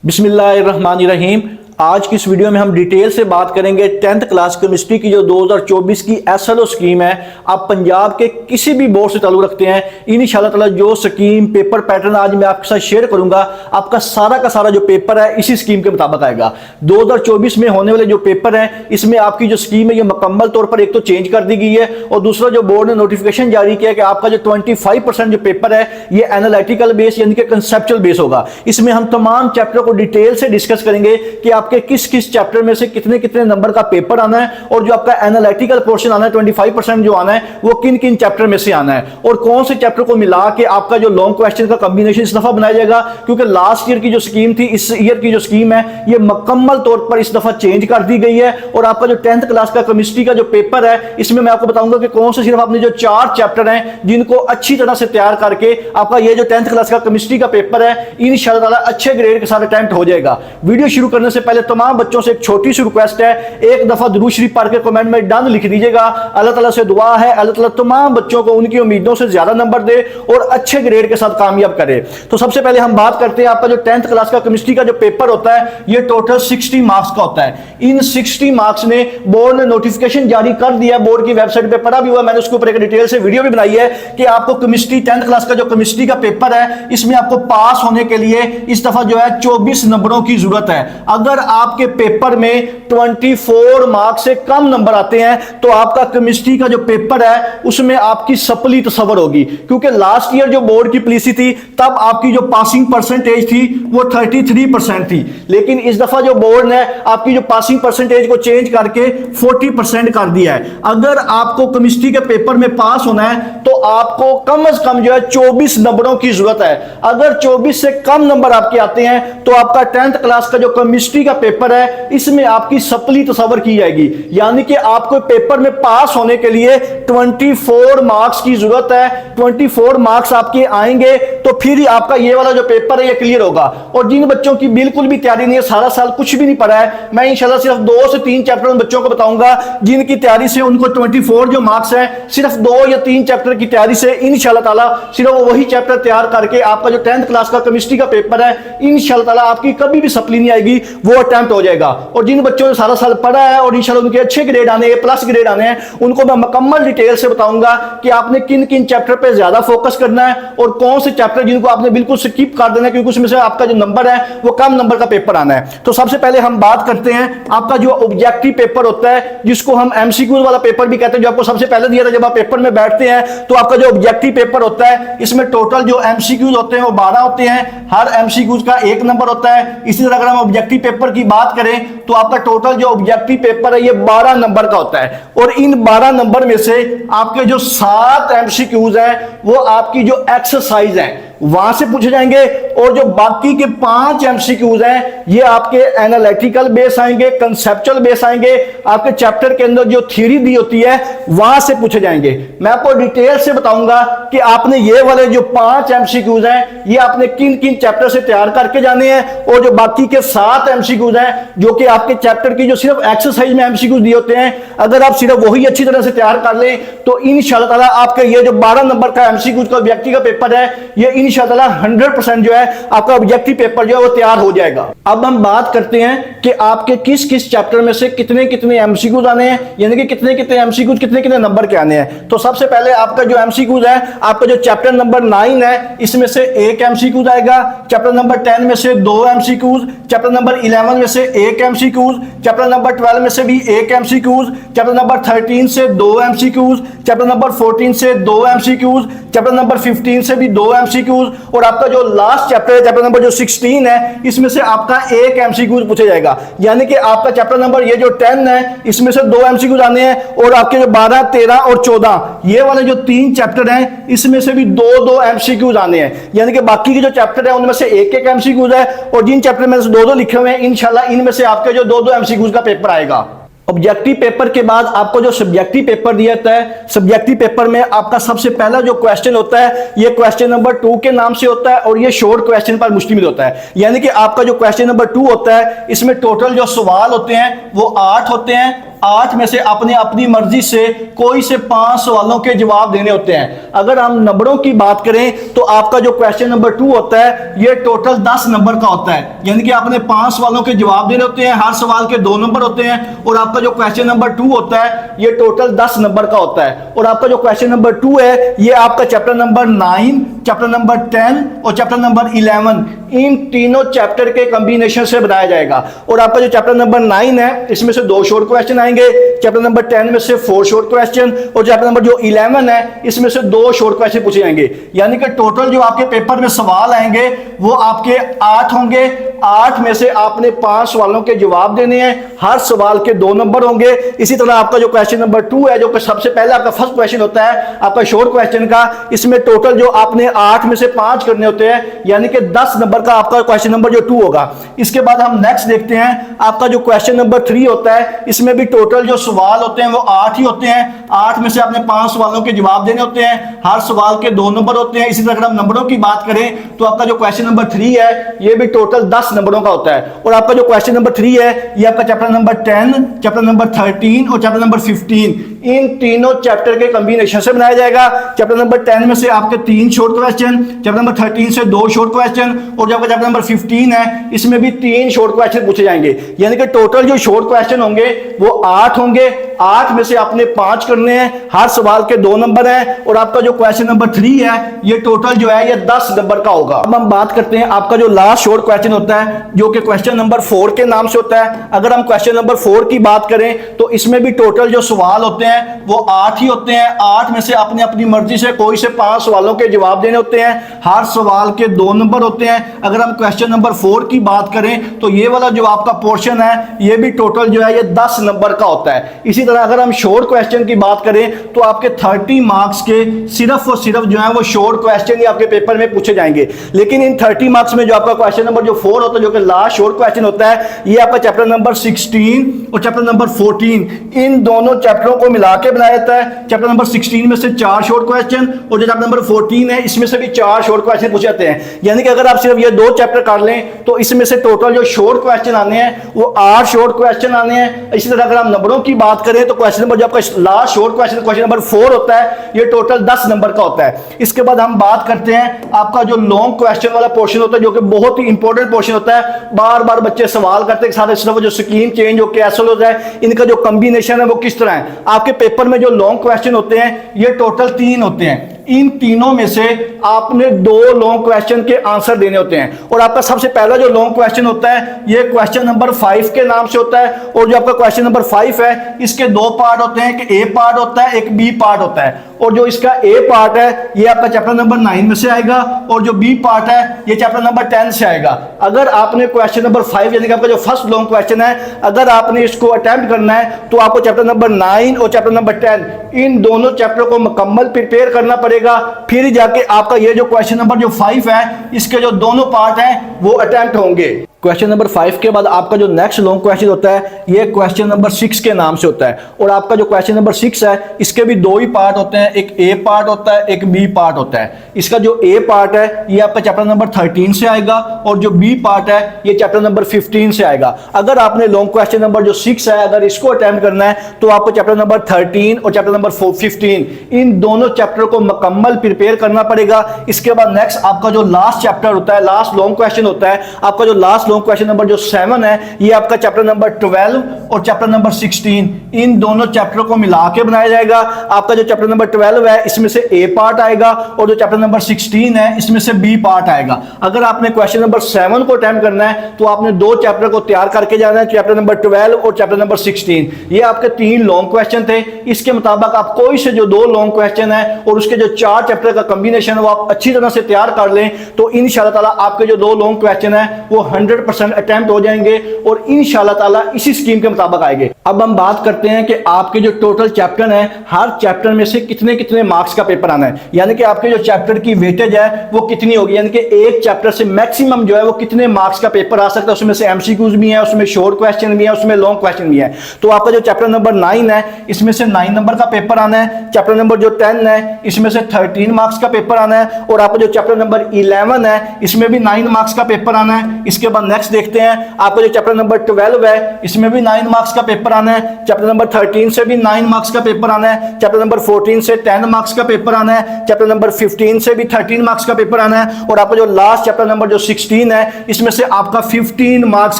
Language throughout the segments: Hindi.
बिस्मिल्लाहिर्रहमानिर्रहीम। आज की इस वीडियो में हम डिटेल से बात करेंगे 10th क्लास केमिस्ट्री की जो 2024 की एसएलओ स्कीम है। आप पंजाब के किसी भी बोर्ड से चालू रखते हैं, इंशाल्लाह ताला जो स्कीम पेपर पैटर्न आज मैं आपके साथ शेयर करूंगा, आपका सारा का सारा जो पेपर है इसी स्कीम के मुताबिक आएगा। 2024 में होने वाले जो पेपर है इसमें आपकी जो स्कीम है ये मुकम्मल तौर पर एक तो चेंज कर दी गई है, और दूसरा जो बोर्ड ने नोटिफिकेशन जारी किया कि आपका जो 25% जो पेपर है ये एनालिटिकल बेस यानी कि कंसेप्चुअल बेस होगा। इसमें हम तमाम चैप्टर को डिटेल से डिस्कस करेंगे कि आपके किस किस चैप्टर में से कितने कितने नंबर का पेपर आना है, और जो आपका एनालिटिकल पोर्शन आना है 25% जो आना है वो किन किन चैप्टर में से आना है, और कौन से चैप्टर को मिला के आपका जो लॉन्ग क्वेश्चन का कॉम्बिनेशन इस दफा बनाया जाएगा। क्योंकि लास्ट ईयर की जो स्कीम थी, इस ईयर की जो स्कीम है ये मुकम्मल तौर पर इस दफा चेंज कर दी गई है। और आपका जो 10th क्लास का केमिस्ट्री का जो पेपर है इसमें मैं आपको बताऊंगा कि कौन से सिर्फ आपने जो 4 चैप्टर हैं जिनको अच्छी तरह से तैयार करके आपका ये जो 10th क्लास का केमिस्ट्री का पेपर है इंशाल्लाह ताला अच्छे ग्रेड के साथ अटेम्प्ट हो जाएगा। वीडियो शुरू करने से पहले तमाम बच्चों से एक छोटी सी रिक्वेस्ट है, एक दफा दुरूद शरीफ पढ़ के कमेंट में डन लिख दीजिएगा। अल्लाह ताला से दुआ है अल्लाह ताला तमाम बच्चों को उनकी उम्मीदों से ज्यादा नंबर दे और अच्छे ग्रेड के साथ कामयाब करे। तो सबसे पहले हम बात करते हैं आपका जो 10th क्लास का केमिस्ट्री का जो पेपर होता है ये टोटल 60 मार्क्स का होता है। इन 60 मार्क्स ने बोर्ड ने नोटिफिकेशन जारी कर दिया, बोर्ड की वेबसाइट पे पढ़ा भी हुआ, मैंने उसके ऊपर एक डिटेल से वीडियो भी बनाई है कि आपको केमिस्ट्री 10th क्लास का जो केमिस्ट्री का पेपर है इसमें आपको पास होने के लिए इस दफा जो है 24 नंबरों की जरूरत है। अगर आपके पेपर में 24 मार्क्स से कम नंबर आते हैं तो आपका केमिस्ट्री का जो पेपर है उसमें आपकी सपली तसव्वुर होगी। क्योंकि लास्ट ईयर जो बोर्ड की पॉलिसी थी तब आपकी जो पासिंग परसेंटेज थी वो 33% थी, लेकिन इस दफा जो बोर्ड ने आपकी जो पासिंग परसेंटेज को चेंज करके 40% कर दिया है। अगर आपको केमिस्ट्री के पेपर में पास होना है तो आपको कम से कम जो है 24 नंबरों की जरूरत है। अगर 24 से कम नंबर आपके आते हैं तो आपका 10th क्लास का जो केमिस्ट्री का पेपर है इसमें आपकी सप्ली तसव्वुर की जाएगी। यानी कि आपको पेपर में पास होने के लिए 24 मार्क्स की जरूरत है। 24 मार्क्स आपके आएंगे तो फिर ही आपका ये वाला जो पेपर है ये क्लियर होगा। और जिन बच्चों की बिल्कुल भी तैयारी नहीं है, सारा साल कुछ भी नहीं पढ़ा है, मैं इंशाल्लाह सिर्फ 2 से 3 चैप्टर उन बच्चों को बताऊंगा जिनकी तैयारी से उनको 24 जो मार्क्स है सिर्फ 2 या 3 चैप्टर की तैयारी से इंशाल्लाह ताला सिर्फ वही चैप्टर तैयार करके आपका जो 10th क्लास का केमिस्ट्री का पेपर है इंशाल्लाह ताला आपकी कभी भी सप्ली नहीं आएगी, वो अटेम्प्ट हो जाएगा। और जिन बच्चों ने सारा साल पढ़ा है और इंशाल्लाह उनके अच्छे ग्रेड आने A+ ग्रेड आने हैं उनको मैं मुकम्मल डिटेल से बताऊंगा कि आपने किन किन चैप्टर पे ज्यादा फोकस करना है और कौन से चैप्टर जिनको आपने बिल्कुल स्किप कर देना है, क्योंकि उसमें से आपका जो नंबर है वो कम नंबर का पेपर आना है। तो सबसे पहले हम बात करते हैं आपका जो ऑब्जेक्टिव पेपर होता है जिसको हम MCQ वाला पेपर भी कहते हैं, जो आपको सबसे पहले दिया था जब आप पेपर में बैठते हैं। तो आपका जो ऑब्जेक्टिव पेपर होता है इसमें टोटल जो MCQ होते हैं वो 12 होते हैं, हर MCQ का 1 नंबर होता है। इसी तरह अगर हम ऑब्जेक्टिव पेपर की बात करें तो आपका टोटल जो ऑब्जेक्टिव पेपर है ये 12 नंबर का होता है। और इन 12 नंबर में से आपके जो 7 MCQs हैं वो आपकी जो एक्सरसाइज है वहां से पूछे जाएंगे, और जो बाकी के 5 MCQs हैं ये आपके एनालिटिकल बेस आएंगे, कंसेप्चुअल बेस आएंगे, आपके चैप्टर के अंदर जो थ्योरी दी होती है वहां से पूछे जाएंगे। मैं आपको डिटेल से बताऊंगा कि आपने ये वाले जो 5 MCQs हैं ये आपने किन किन चैप्टर से तैयार करके जाने हैं, और जो बाकी के 7 MCQs हैं जो कि आपके चैप्टर की जो सिर्फ एक्सरसाइज में MCQs दिए होते हैं, अगर आप सिर्फ वही अच्छी तरह से तैयार कर लें तो इंशाल्लाह ताला आपके ये जो 12 नंबर का MCQs का ऑब्जेक्टिव का पेपर है ये इंशाल्लाह 100% जो है आपका ऑब्जेक्टिव पेपर जो है वो तैयार हो जाएगा। अब हम बात करते हैं कि आपके किस किस चैप्टर में से कितने कितने MCQs आने हैं, यानी कि कितने कितने MCQs कितने कितने नंबर के आने हैं। तो सबसे पहले आपका जो MCQs है, आपका जो चैप्टर नंबर 9 है इसमें से 1 MCQs आएगा, चैप्टर नंबर 10 में से 2 MCQs, चैप्टर नंबर 11 में से 1 MCQs, चैप्टर नंबर 12 में से भी 1 MCQs, चैप्टर नंबर 13 से 2 MCQs, चैप्टर नंबर 14 से 2 MCQs, चैप्टर नंबर 15 से भी 2 MCQs, और आपका जो लास्ट चैप्टर है चैप्टर नंबर जो 16 है इसमें से आपका 1 MCQs पूछा जाएगा। यानी कि आपका चैप्टर नंबर ये जो 10 है इसमें से 2 MCQs आने हैं, और आपके जो 12, 13 और 14 ये वाले जो 3 चैप्टर हैं इसमें से भी 2 MCQs आने हैं। यानी कि बाकी के जो चैप्टर है उनमें से 1 MCQs है, और जिन चैप्टर में से 2 लिखे हुए हैं इंशाल्लाह इनमें से आपके जो 2 MCQs का पेपर आएगा। ऑब्जेक्टिव पेपर के बाद आपको जो सब्जेक्टिव पेपर दिया जाता है, सब्जेक्टिव पेपर में आपका सबसे पहला जो क्वेश्चन होता है ये क्वेश्चन नंबर 2 के नाम से होता है, और ये शॉर्ट क्वेश्चन पर मुश्तमिल होता है। यानी कि आपका जो क्वेश्चन नंबर 2 होता है इसमें टोटल जो सवाल होते हैं वो 8 होते हैं, 8 में से आपने अपनी मर्जी से कोई से 5 सवालों के जवाब देने होते हैं। अगर हम नंबरों की बात करें तो आपका जो क्वेश्चन नंबर 2 होता है ये टोटल 10 नंबर का होता है, यानी कि आपने 5 सवालों के जवाब देने होते हैं, हर सवाल के 2 नंबर होते हैं। और आपका जो क्वेश्चन नंबर 2 होता है ये टोटल 10 नंबर का होता है। और आपका जो क्वेश्चन नंबर 2 है ये आपका चैप्टर नंबर 9, चैप्टर नंबर 10 और चैप्टर नंबर 11 इन तीनों चैप्टर के कॉम्बिनेशन से बनाया जाएगा। और आपका जो चैप्टर नंबर 9 है इसमें से 2 शॉर्ट क्वेश्चन आएंगे, चैप्टर नंबर 10 में से 4 शॉर्ट क्वेश्चन, और चैप्टर नंबर जो 11 है इसमें से 2 शॉर्ट क्वेश्चन पूछे जाएंगे। यानी कि टोटल जो आपके पेपर में सवाल आएंगे वो आपके 8 होंगे। 8 में से आपने 5 सवालों के जवाब देने हैं, हर सवाल के 2 नंबर होंगे। इसी तरह आपका जो क्वेश्चन नंबर 2 है जो कि सबसे पहले आपका फर्स्ट क्वेश्चन होता है आपका शॉर्ट क्वेश्चन का, इसमें टोटल जो आपने 8 में से 5 करने होते हैं, यानी कि 10 नंबर का आपका क्वेश्चन नंबर जो 2 होगा। इसके बाद हम नेक्स्ट देखते हैं आपका जो क्वेश्चन नंबर 3 होता है, इसमें भी टोटल जो सवाल होते हैं वो 8 ही होते हैं। 8 में से आपने 5 सवालों के जवाब देने होते हैं, हर सवाल के 2 नंबर होते हैं। इसी तरह अगर हम नंबरों की बात करें तो आपका जो क्वेश्चन नंबर 3 है ये भी टोटल 10 नंबरों का होता है। और आपका जो क्वेश्चन नंबर 3 है ये आपका चैप्टर नंबर 10, चैप्टर नंबर 13 और चैप्टर नंबर 15 इन तीनों चैप्टर के कॉम्बिनेशन से बनाया जाएगा। चैप्टर नंबर 10 में से आपके 3 शॉर्ट क्वेश्चन, चैप्टर नंबर 13 से 2 शॉर्ट क्वेश्चन, और जो आपका चैप्टर नंबर 15 है इसमें भी 3 शॉर्ट क्वेश्चन पूछे जाएंगे। यानी कि टोटल जो शॉर्ट क्वेश्चन होंगे वो 8 होंगे। 8 में से आपने 5 करने हैं, हर सवाल के 2 नंबर हैं। और आपका जो क्वेश्चन नंबर 3 है ये टोटल जो है ये 10 नंबर का होगा। अब हम बात करते हैं आपका जो लास्ट शॉर्ट क्वेश्चन होता है जो कि क्वेश्चन नंबर 4 के नाम से होता है। अगर हम क्वेश्चन नंबर 4 की बात करें तो इसमें भी टोटल जो सवाल होते हैं वो 8 ही होते हैं। 8 में से आपने अपनी मर्जी से कोई से 5 सवालों के जवाब देने होते हैं, हर सवाल के 2 नंबर होते हैं। अगर हम क्वेश्चन नंबर 4 की बात करें तो ये वाला जो आपका पोर्शन है ये भी टोटल जो है ये 10 नंबर का होता है। इसी तरह अगर हम शॉर्ट क्वेश्चन की बात करें तो आपके 30 मार्क्स के सिर्फ और सिर्फ जो है वो शॉर्ट क्वेश्चन ही आपके पेपर में पूछे जाएंगे। लेकिन इन 30 मार्क्स में जो आपका क्वेश्चन नंबर जो 4 होता है जो कि लास्ट शॉर्ट क्वेश्चन होता है ये आपका चैप्टर नंबर 16 और चैप्टर नंबर 14 इन दोनों चैप्टरों को मिला के बनाया जाता है। चैप्टर नंबर 16 में से 4 शॉर्ट क्वेश्चन और जो चैप्टर नंबर 14 है इसमें से भी 4 शॉर्ट क्वेश्चन पूछे जाते हैं। यानी कि अगर आप सिर्फ ये 2 चैप्टर कर लें तो इसमें से टोटल जो शॉर्ट क्वेश्चन आने हैं वो 8 शॉर्ट क्वेश्चन आने हैं। इसी तरह अगर हम नंबरों की बात करें तो क्वेश्चन नंबर जो आपका last short question question number 4 होता है ये टोटल 10 नंबर का होता है। इसके बाद हम बात करते हैं आपका जो लॉन्ग क्वेश्चन वाला पोर्शन होता है जो कि बहुत ही इंपॉर्टेंट पोर्शन होता है। बार बार बच्चे सवाल करते हैं सारे सिर्फ जो स्कीम चेंज होकर एसएल होता है इनका जो कॉम्बिनेशन है वो किस तरह है। आपके पेपर में जो लॉन्ग क्वेश्चन होते हैं ये टोटल 3 होते हैं। इन तीनों में से आपने 2 लॉन्ग क्वेश्चन के आंसर देने होते हैं। और आपका सबसे पहला जो लॉन्ग क्वेश्चन होता है ये क्वेश्चन नंबर 5 के नाम से होता है। और जो आपका क्वेश्चन नंबर 5 है इसके 2 पार्ट होते हैं, एक ए पार्ट होता है एक बी पार्ट होता है। और जो इसका ए पार्ट है ये आपका चैप्टर नंबर 9 में से आएगा और जो बी पार्ट है ये चैप्टर नंबर 10 से आएगा। अगर आपने क्वेश्चन नंबर 5 यानी कि आपका जो फर्स्ट लॉन्ग क्वेश्चन है अगर आपने इसको अटेम्प्ट करना है तो आपको चैप्टर नंबर 9 और चैप्टर नंबर 10 इन दोनों चैप्टर को मुकम्मल प्रिपेयर करना पड़ेगा। फिर जाके आपका ये जो क्वेश्चन नंबर जो 5 है इसके जो दोनों पार्ट हैं वो अटेम्प्ट होंगे। क्वेश्चन नंबर 5 के बाद आपका जो नेक्स्ट लॉन्ग क्वेश्चन होता है ये क्वेश्चन नंबर 6 के नाम से होता है। और आपका जो क्वेश्चन नंबर 6 है इसके भी 2 ही पार्ट होते हैं, एक ए पार्ट होता है एक बी पार्ट होता है। इसका जो ए पार्ट है ये आपका चैप्टर नंबर 13 से आएगा और जो बी पार्ट है ये चैप्टर नंबर 15 से आएगा। अगर आपने लॉन्ग क्वेश्चन नंबर जो 6 है अगर इसको अटेम्प्ट करना है तो आपको चैप्टर नंबर 13 और चैप्टर नंबर 15 इन दोनों चैप्टर को मुकम्मल प्रिपेयर करना पड़ेगा। इसके बाद नेक्स्ट आपका जो लास्ट चैप्टर होता है लास्ट लॉन्ग क्वेश्चन होता है आपका जो लास्ट लॉन्ग क्वेश्चन नंबर जो 7 है ये आपका चैप्टर नंबर 12 और चैप्टर नंबर 16 इन दोनों चैप्टरों को मिला के बनाया जाएगा। आपका जो चैप्टर नंबर 12 है इसमें से ए पार्ट आएगा और जो चैप्टर नंबर 16 है इसमें से बी पार्ट आएगा। अगर आपने क्वेश्चन नंबर 7 को अटेम्प्ट करना है तो आपने 2 चैप्टर को तैयार करके जाना है, चैप्टर नंबर 12 और चैप्टर नंबर 16। ये आपके 3 लॉन्ग क्वेश्चन थे। इसके मुताबिक आप कोई से जो 2 लॉन्ग क्वेश्चन है और उसके जो 4 चैप्टर का कॉम्बिनेशन वो आप अच्छी तरह से तैयार कर लें तो इंशाल्लाह ताला आपके जो 2 लॉन्ग क्वेश्चन है वो 100% अटेम्प्ट हो जाएंगे और इंशाल्लाह ताला इसी स्कीम के मुताबिक आएंगे। अब हम बात करते हैं कि आपके जो टोटल चैप्टर हैं हर चैप्टर में से कितने कितने कितने मार्क्स का पेपर आना है, यानी कि आपके जो चैप्टर की वेटेज है वो कितनी होगी, यानी कि एक चैप्टर से मैक्सिमम जो है वो कितने मार्क्स का पेपर आ सकता है। उसमें से एमसीक्यूज भी है, उसमें शॉर्ट क्वेश्चन भी है, उसमें लॉन्ग क्वेश्चन भी है। तो आपका जो चैप्टर नंबर 9 है इसमें से 9 नंबर का पेपर आना है। चैप्टर नंबर जो 10 है इसमें से 13 मार्क्स का पेपर आना है। और आपका जो चैप्टर नंबर 11 है इसमें भी 9 मार्क्स का पेपर आना है। इसके बाद नेक्स्ट देखते हैं आपका जो चैप्टर नंबर 12 है इसमें भी 9 मार्क्स का पेपर आना है। चैप्टर नंबर 13 से भी 9 मार्क्स का पेपर आना है। चैप्टर नंबर 14 से 10 मार्क्स का पेपर आना है। चैप्टर नंबर 15 से भी 13 मार्क्स का पेपर आना है। और आपका जो लास्ट चैप्टर नंबर जो 16 है इसमें से आपका 15 मार्क्स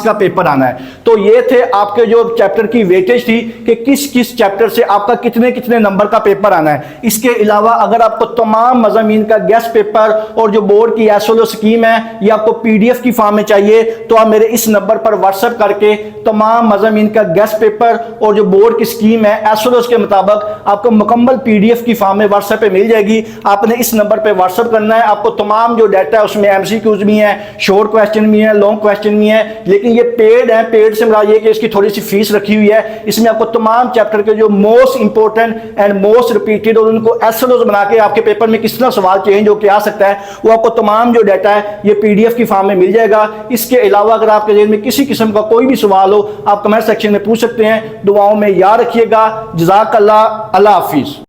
का पेपर आना है। तो ये थे आपके जो चैप्टर की वेटेज थी कि किस किस चैप्टर से आपका कितने कितने नंबर का पेपर आना है। इसके अलावा अगर आपको तमाम मज़ामीन का गेस्ट पेपर और जो बोर्ड की एसएलओ स्कीम है ये आपको पीडीएफ की फॉर्म में चाहिए तो आप मेरे इस नंबर पर व्हाट्सएप करके तमाम मज़ामीन का गेस्ट पेपर और जो बोर्ड की स्कीम है एसएलओ के मुताबिक आपको मुकम्मल पीडीएफ की फॉर्म में व्हाट्सएप पे मिल जाएगी। आपने इस नंबर पे व्हाट्सएप करना है। आपको तमाम जो डाटा है उसमें एमसीक्यूज भी हैं, शॉर्ट क्वेश्चन भी हैं, लॉन्ग क्वेश्चन भी हैं, लेकिन ये पेड है। पेड से मुराद ये कि इसकी थोड़ी सी फीस रखी हुई है। इसमें आपको तमाम चैप्टर के जो most important and most repeated और उनको एसएलओ बना के आपके पेपर में किस तरह सवाल चेंज होकर आ सकता है वो आपको तमाम जो डाटा है ये पीडीएफ की फॉर्म में मिल जाएगा। इसके अलावा अगर आपके जेल में किसी किस्म का कोई भी सवाल हो आप कमेंट सेक्शन में पूछ सकते हैं। दुआओं में याद रखिएगा। जज़ाकल्लाह, अल्लाह हाफिज।